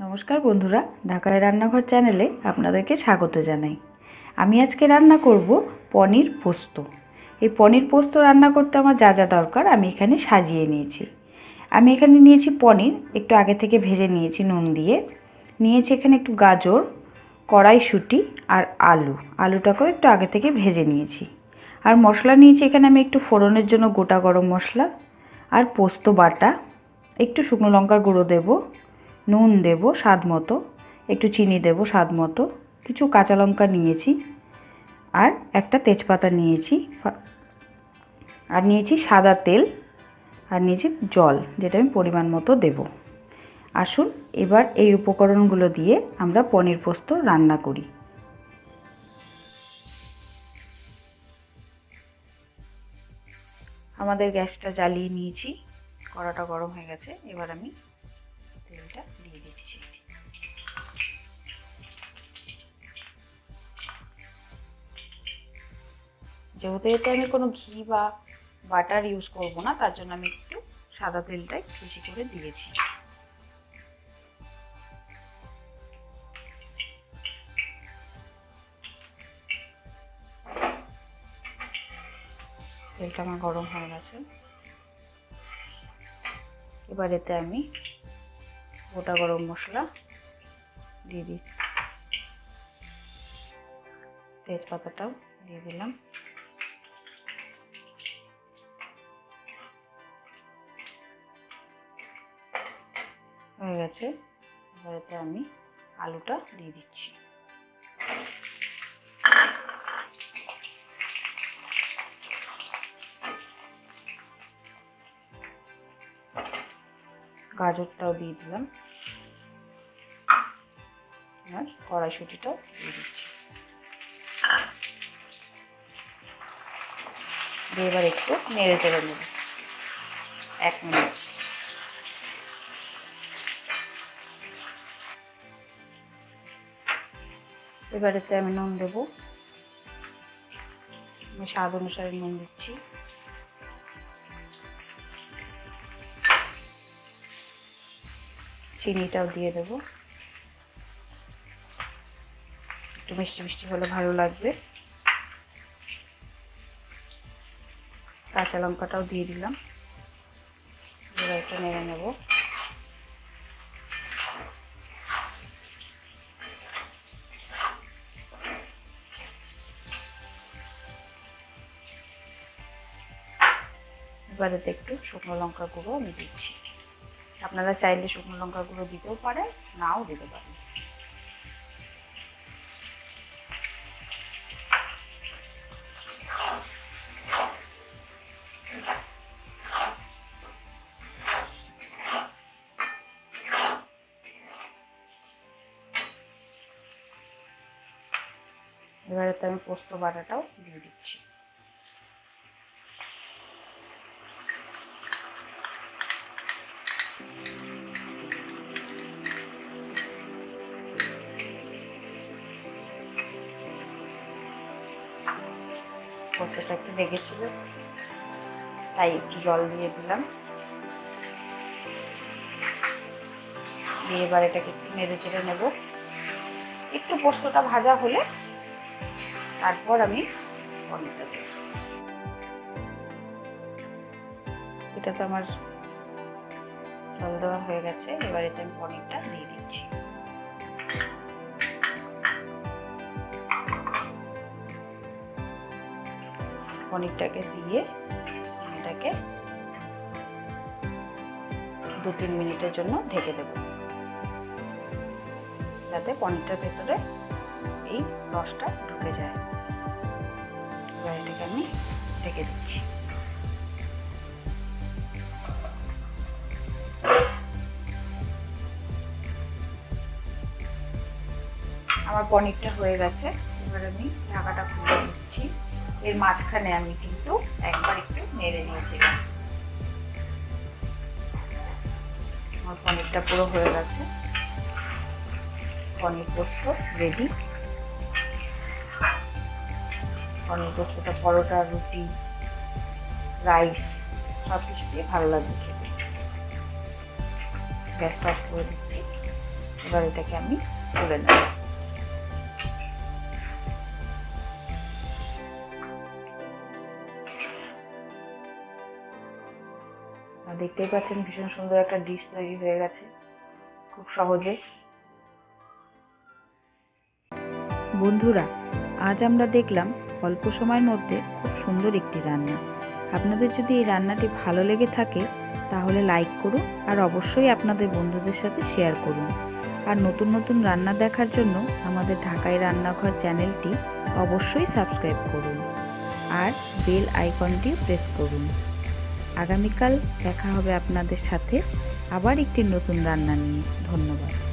নমস্কার বন্ধুরা, ঢাকায় রান্নাঘর চ্যানেলে আপনাদেরকে স্বাগত জানাই। আমি আজকে রান্না করব পনির পোস্ত। এই পনির পোস্ত রান্না করতে আমার যা যা দরকার আমি এখানে সাজিয়ে নিয়েছি। আমি এখানে নিয়েছি পনির, একটু আগে থেকে ভেজে নিয়েছি নুন দিয়ে। নিয়েছি এখানে একটু গাজর, কড়াইশুঁটি আর আলুটাকেও একটু আগে থেকে ভেজে নিয়েছি। আর মশলা নিয়েছি এখানে আমি একটু ফোড়নের জন্য গোটা গরম মশলা আর পোস্ত বাটা, একটু শুকনো লঙ্কার গুঁড়ো দেবো, নুন দেব স্বাদ মতো, একটু চিনি দেব স্বাদ মতো, কিছু কাঁচা লঙ্কা নিয়েছি আর একটা তেজপাতা নিয়েছি, আর নিয়েছি সাদা তেল, আর নিয়েছি জল, যেটা আমি পরিমাণ মতো দেব। আসুন এবার এই উপকরণগুলো দিয়ে আমরা পনির পোস্ত রান্না করি। আমাদের গ্যাসটা জ্বালিয়ে নিয়েছি, কড়াটা গরম হয়ে গেছে। এবার আমি তেলটা দিয়ে দিচ্ছি। যেহেতু এতে আমি কোনো ঘি বা বাটার ইউজ করব না, তার জন্য আমি একটু সাদা তেলটাই বেশি করে দিয়েছি। তেলটা আমার গরম হয়ে গেছে। এবার এতে আমি গোটা গরম মশলা দিয়ে দিই, তেজপাতাটাও দিয়ে দিলাম। হয়ে গেছে। এবার এতে আমি আলুটা দিয়ে দিচ্ছি। গাজরটাও দিয়ে দিলাম, আর কড়াইশুঁটিটাও দিয়ে দিচ্ছি। দিয়ে এবার একটু নেড়ে চেড়ে নেব 1 মিনিট। এবার এতে আমি নুন দেবো, আমি স্বাদ অনুসারে নুন দিচ্ছি। চিনিটাও দিয়ে দেবো, একটু মিষ্টি মিষ্টি হলে ভালো লাগবে। কাঁচা লঙ্কাটাও দিয়ে দিলাম। এবার একটু নেড়ে নেব। এবার এতে একটু শুকনো লঙ্কার গুঁড়ো আমি দিচ্ছি। আপনারা চাইলে শুকনো লঙ্কার গুঁড়ো দিতেও পারেন, নাও দিতে পারেন। এবারে তো আমি পোস্ত বাটাটাও দিয়ে দিচ্ছি। পোস্তটা একটু লেগেছিল, তাই একটু জল দিয়ে দিলাম। দিয়ে এবার এটাকে একটু নেড়ে চেড়ে নেব। একটু পোস্তটা ভাজা হলে তারপর আমি পনিরটা দেব। এটা তো আমার জল দেওয়া হয়ে গেছে। এবার এতে আমি পনিরটা দিয়ে দিচ্ছি। পনিরটাকে দিয়ে এটাকে 2-3 মিনিটের জন্য ঢেকে দেব, যাতে পনিরটার ভেতরে এই রসটা ঢুকে যায়। এবার এটাকে আমি ঢেকে দিচ্ছি। আমার পনিরটা হয়ে গেছে। এবার আমি ঢাকাটা খুলে দিচ্ছি। এর মাঝখানে আমি কিন্তু একবার একটু নেড়ে নিয়েছিলাম। আমার পনিরটা পুরো হয়ে গেছে। পনির পোস্ত রেডি। পনির পোস্তটা পরোটা, রুটি, রাইস সব কিছু দিয়ে ভালো লাগবে খেতে। গ্যাসটা অফ করে দিচ্ছি। এবার এটাকে আমি তুলে নেব। দেখতেই পাচ্ছেন ভীষণ সুন্দর একটা ডিশ তৈরি হয়ে গেছে খুব সহজে। বন্ধুরা, আজ আমরা দেখলাম অল্প সময়ের মধ্যে খুব সুন্দর একটি রান্না। আপনাদের যদি এই রান্নাটি ভালো লেগে থাকে তাহলে লাইক করুন আর অবশ্যই আপনাদের বন্ধুদের সাথে শেয়ার করুন। আর নতুন নতুন রান্না দেখার জন্য আমাদের ঢাকাই রান্নাঘর চ্যানেলটি অবশ্যই সাবস্ক্রাইব করুন আর বেল আইকনটি প্রেস করুন। আগামীকাল দেখা হবে আপনাদের সাথে আবার একটি নতুন রান্না নিয়ে। ধন্যবাদ।